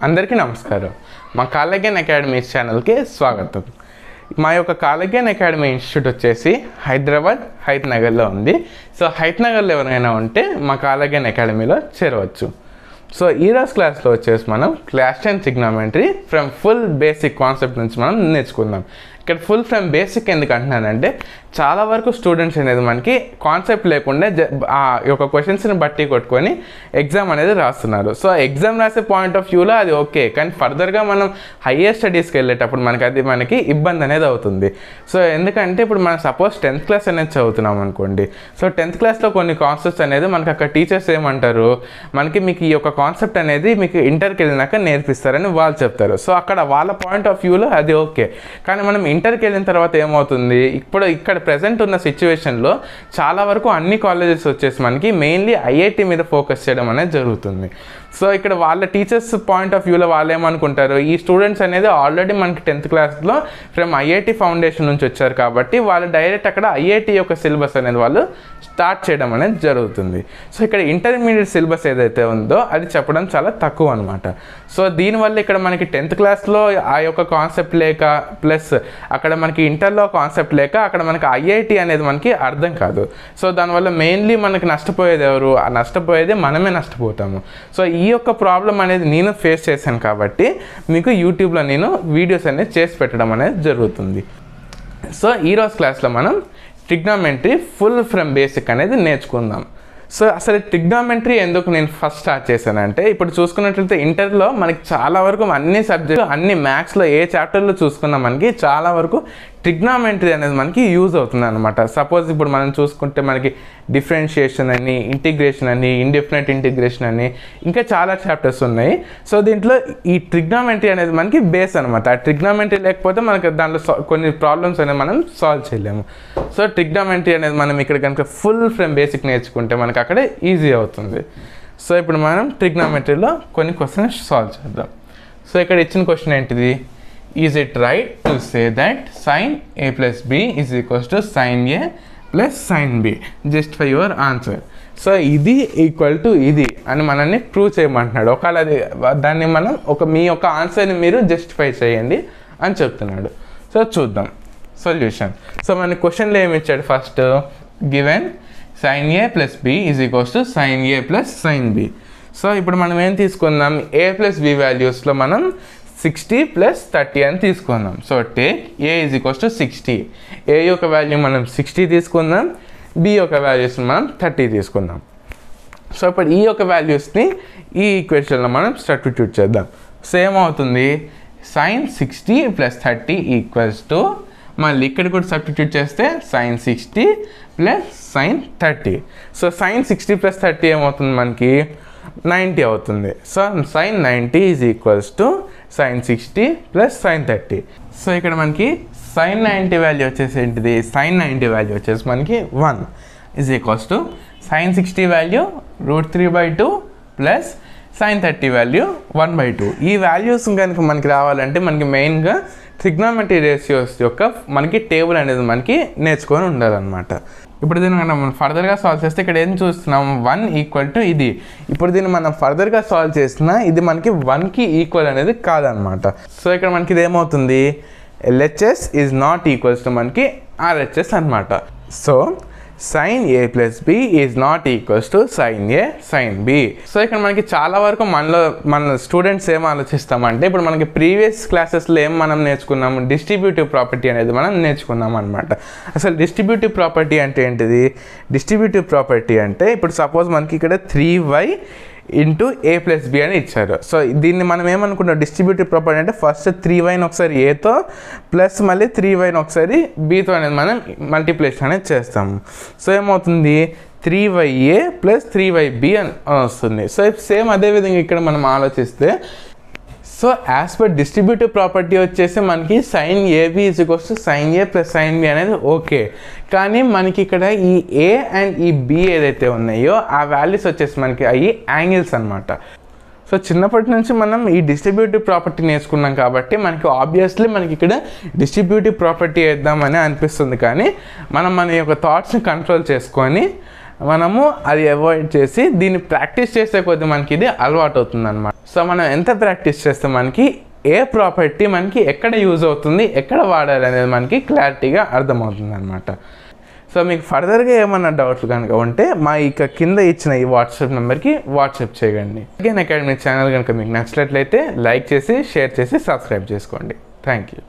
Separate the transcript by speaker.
Speaker 1: అందరికీ నమస్కారం. మా కాలేగన్ అకాడమీ ఛానల్కి స్వాగతం. మా యొక్క కాలేగన్ అకాడమీ ఇన్స్టిట్యూట్ వచ్చేసి హైదరాబాద్ హైత్ నగర్లో ఉంది. సో హైత్ నగర్లో ఎవరైనా ఉంటే మా కాలేగన్ అకాడమీలో చేరవచ్చు. సో ఈరోజు క్లాస్లో వచ్చేసి మనం class 10 trigonometry from full basic concept నుంచి మనం నేర్చుకుందాం. ఇక్కడ ఫుల్ ఫ్రమ్ బేసిక్ ఎందుకు అంటున్నానంటే చాలా వరకు స్టూడెంట్స్ అనేది మనకి కాన్సెప్ట్ లేకుండా ఆ యొక్క క్వశ్చన్స్ని బట్టి కొట్టుకొని ఎగ్జామ్ అనేది రాస్తున్నారు. సో ఎగ్జామ్ రాసే పాయింట్ ఆఫ్ వ్యూలో అది ఓకే, కానీ ఫర్దర్గా మనం హయ్యర్ స్టడీస్కి వెళ్ళేటప్పుడు మనకి ఇబ్బంది అనేది అవుతుంది. సో ఎందుకంటే ఇప్పుడు మనం సపోజ్ 10th క్లాస్ అనేది చదువుతున్నాం అనుకోండి. సో 10th క్లాస్లో కొన్ని కాన్సెప్ట్స్ అనేది మనకి అక్కడ టీచర్స్ ఏమంటారు, మీకు ఈ యొక్క కాన్సెప్ట్ అనేది మీకు ఇంటర్కి వెళ్ళినాక నేర్పిస్తారని వాళ్ళు చెప్తారు. సో అక్కడ వాళ్ళ పాయింట్ ఆఫ్ వ్యూలో అది ఓకే, కానీ మనం ఇంటర్కి వెళ్ళిన తర్వాత ఏమవుతుంది, ఇక్కడ ప్రజెంట్ ఉన్న సిచ్యువేషన్లో చాలా వరకు అన్ని కాలేజెస్ వచ్చేసి మనకి మెయిన్లీ ఐఐటి మీద ఫోకస్ చేయడం అనేది జరుగుతుంది. సో ఇక్కడ వాళ్ళ టీచర్స్ పాయింట్ ఆఫ్ వ్యూలో వాళ్ళు ఏమనుకుంటారు, ఈ స్టూడెంట్స్ అనేది ఆల్రెడీ మనకి 10th క్లాస్లో ఫ్రమ్ ఐఐటి ఫౌండేషన్ నుంచి వచ్చారు కాబట్టి వాళ్ళు డైరెక్ట్ అక్కడ ఐఐటి యొక్క సిలబస్ అనేది వాళ్ళు స్టార్ట్ చేయడం అనేది జరుగుతుంది. సో ఇక్కడ ఇంటర్మీడియట్ సిలబస్ ఏదైతే ఉందో అది చెప్పడం చాలా తక్కువ అనమాట. సో దీనివల్ల ఇక్కడ మనకి 10th క్లాస్లో ఆ యొక్క కాన్సెప్ట్ లేక ప్లస్ అక్కడ మనకి ఇంటర్లో కాన్సెప్ట్ లేక అక్కడ మనకి ఐఐటి అనేది మనకి అర్థం కాదు. సో దానివల్ల మెయిన్లీ మనకి నష్టపోయేది ఎవరు, ఆ నష్టపోయేది మనమే నష్టపోతాము. సో ఈ యొక్క ప్రాబ్లం అనేది నేను ఫేస్ చేశాను కాబట్టి మీకు యూట్యూబ్లో నేను వీడియోస్ అనేది చేసి పెట్టడం అనేది జరుగుతుంది. సో ఈరోజు క్లాస్లో మనం ట్రిగ్నోమెట్రీ ఫుల్ ఫ్రమ్ బేసిక్ అనేది నేర్చుకుందాం. సో అసలు ట్రిగ్నోమెట్రీ ఎందుకు నేను ఫస్ట్ స్టార్ట్ చేశానంటే, ఇప్పుడు చూసుకున్నట్లయితే ఇంటర్లో మనకి చాలా వరకు అన్ని సబ్జెక్టు అన్ని మ్యాథ్స్లో ఏ చాప్టర్లో చూసుకున్నా మనకి చాలా వరకు ట్రిగ్నోమెట్రీ అనేది మనకి యూజ్ అవుతుంది అనమాట. సపోజ్ ఇప్పుడు మనం చూసుకుంటే మనకి డిఫరెన్షియేషన్ అని, ఇంటిగ్రేషన్ అని, ఇండిఫినెట్ ఇంటిగ్రేషన్ అని ఇంకా చాలా చాప్టర్స్ ఉన్నాయి. సో దీంట్లో ఈ ట్రిగ్నోమెట్రీ అనేది మనకి బేస్ అనమాట. ఆ ట్రిగ్నోమెట్రీ లేకపోతే మనకి దాంట్లో కొన్ని ప్రాబ్లమ్స్ అనేవి మనం సాల్వ్ చేయలేము. సో ట్రిగ్నోమెట్రీ అనేది మనం ఇక్కడ కనుక ఫుల్ ఫ్రమ్ బేసిక్ నేర్చుకుంటే మనకి అక్కడే ఈజీ అవుతుంది. సో ఇప్పుడు మనం ట్రిగ్నోమెట్రీలో కొన్ని క్వశ్చన్స్ సాల్వ్ చేద్దాం. సో ఇక్కడ ఇచ్చిన క్వశ్చన్ ఏంటిది, is it right to say that sin a plus b is equals to sin a plus sin b? Just for your answer. So ఇది ఈక్వల్ టు ఇది అని మనల్ని ప్రూవ్ చేయమంటున్నాడు. ఒకవేళ దాన్ని మనం మీ యొక్క ఆన్సర్ని మీరు జస్టిఫై చేయండి అని చెప్తున్నాడు. సో చూద్దాం సొల్యూషన్. సో మన క్వశ్చన్లో ఏమి ఇచ్చాడు, first given sin a plus b is equals to sin a plus sin b. So ఇప్పుడు మనం ఏం తీసుకుందాం, a plus b వాల్యూస్లో మనం 60 + 30 అని తీసుకుందాం. So take a is equals to 60. a యొక్క వాల్యూ మనం 60 తీసుకుందాం, b యొక్క వాల్యూస్ని మనం 30 తీసుకుందాం. సో ఇప్పుడు ఈ యొక్క వాల్యూస్ని ఈ ఈక్వేషన్లో మనం సబ్స్టిట్యూట్ చేద్దాం. సో ఏమవుతుంది, sin 60 + 30 ఈక్వల్స్ టు, మళ్ళీ ఇక్కడ కూడా సబ్స్టిట్యూట్ చేస్తే sin 60 + sin 30. సో sin 60 + 30 ఏమవుతుంది, మనకి 90 అవుతుంది. So sin 90 is equals to sin 60 + sin 30. So ఇక్కడ మనకి sin 90 వాల్యూ వచ్చేసి ఏంటిది, sin 90 వాల్యూ వచ్చేసి మనకి 1 is equals to sin 60 value √3/2 plus sin 30 value 1/2. ఈ వాల్యూస్ కనుక మనకి రావాలంటే మనకి మెయిన్గా ట్రిగ్నోమెట్రీ రేషియోస్ యొక్క మనకి టేబుల్ అనేది మనకి నేర్చుకొని ఉండాలన్నమాట. ఇప్పుడు దీన్ని మనం ఫర్దర్గా సాల్వ్ చేస్తే ఇక్కడ ఏం చూస్తున్నాం, 1 ఈక్వల్ టు ఇది. ఇప్పుడు దీన్ని మనం ఫర్దర్గా సాల్వ్ చేసినా ఇది మనకి 1కి ఈక్వల్ అనేది కాదనమాట. సో ఇక్కడ మనకి ఇది ఏమవుతుంది, LHS is not equals to మనకి RHS అనమాట. So sin a plus b is not equals to sin a sin b. So ఇక్కడ మనకి చాలా వరకు మన స్టూడెంట్స్ ఏం ఆలోచిస్తామంటే, ఇప్పుడు మనకి ప్రీవియస్ క్లాసెస్లో ఏం మనం నేర్చుకున్నాము, డిస్ట్రిబ్యూటివ్ ప్రాపర్టీ అనేది మనం నేర్చుకున్నాం అనమాట. అసలు డిస్ట్రిబ్యూటివ్ ప్రాపర్టీ అంటే ఏంటిది, డిస్ట్రిబ్యూటివ్ ప్రాపర్టీ అంటే ఇప్పుడు సపోజ్ మనకి ఇక్కడ 3y × a + b అని ఇచ్చారు. సో దీన్ని మనం ఏమనుకున్నాం, డిస్ట్రిబ్యూటివ్ ప్రాపర్టీ అంటే ఫస్ట్ 3yని ఒకసారి ఏతో ప్లస్ మళ్ళీ 3yని ఒకసారి బీతో అనేది మనం మల్టిప్లికేషన్ అనేది చేస్తాము. సో ఏమవుతుంది, 3ya + 3yb అని వస్తుంది. సో సేమ్ అదేవిధంగా ఇక్కడ మనం ఆలోచిస్తే, so as per distributive property వచ్చేసి మనకి sin ab = sin a + sin b అనేది ఓకే, కానీ మనకి ఇక్కడ ఈ a అండ్ ఈ b ఏదైతే ఉన్నాయో ఆ వాల్యూస్ వచ్చేసి మనకి అవి యాంగిల్స్ అనమాట. సో చిన్నప్పటి నుంచి మనం ఈ డిస్ట్రిబ్యూటివ్ ప్రాపర్టీ నేర్చుకున్నాం కాబట్టి మనకి ఆబ్వియస్లీ మనకి ఇక్కడ డిస్ట్రిబ్యూటివ్ ప్రాపర్టీ వేద్దామని అనిపిస్తుంది, కానీ మనం మన యొక్క థాట్స్ని కంట్రోల్ చేసుకొని మనము అది అవాయిడ్ చేసి దీన్ని ప్రాక్టీస్ చేసే కొద్దీ మనకి ఇది అలవాటు అవుతుంది అనమాట. సో మనం ఎంత ప్రాక్టీస్ చేస్తే మనకి ఏ ప్రాపర్టీ మనకి ఎక్కడ యూజ్ అవుతుంది, ఎక్కడ వాడాలి అనేది మనకి క్లారిటీగా అర్థమవుతుంది అనమాట. సో మీకు ఫర్దర్గా ఏమన్నా డౌట్లు కనుక ఉంటే మా కింద ఇచ్చిన ఈ వాట్సాప్ నెంబర్కి వాట్సాప్ చేయండి. అగైన్ అకాడమీ ఛానల్ కనుక మీకు నచ్చినట్లయితే లైక్ చేసి, షేర్ చేసి, సబ్స్క్రైబ్ చేసుకోండి. Thank you.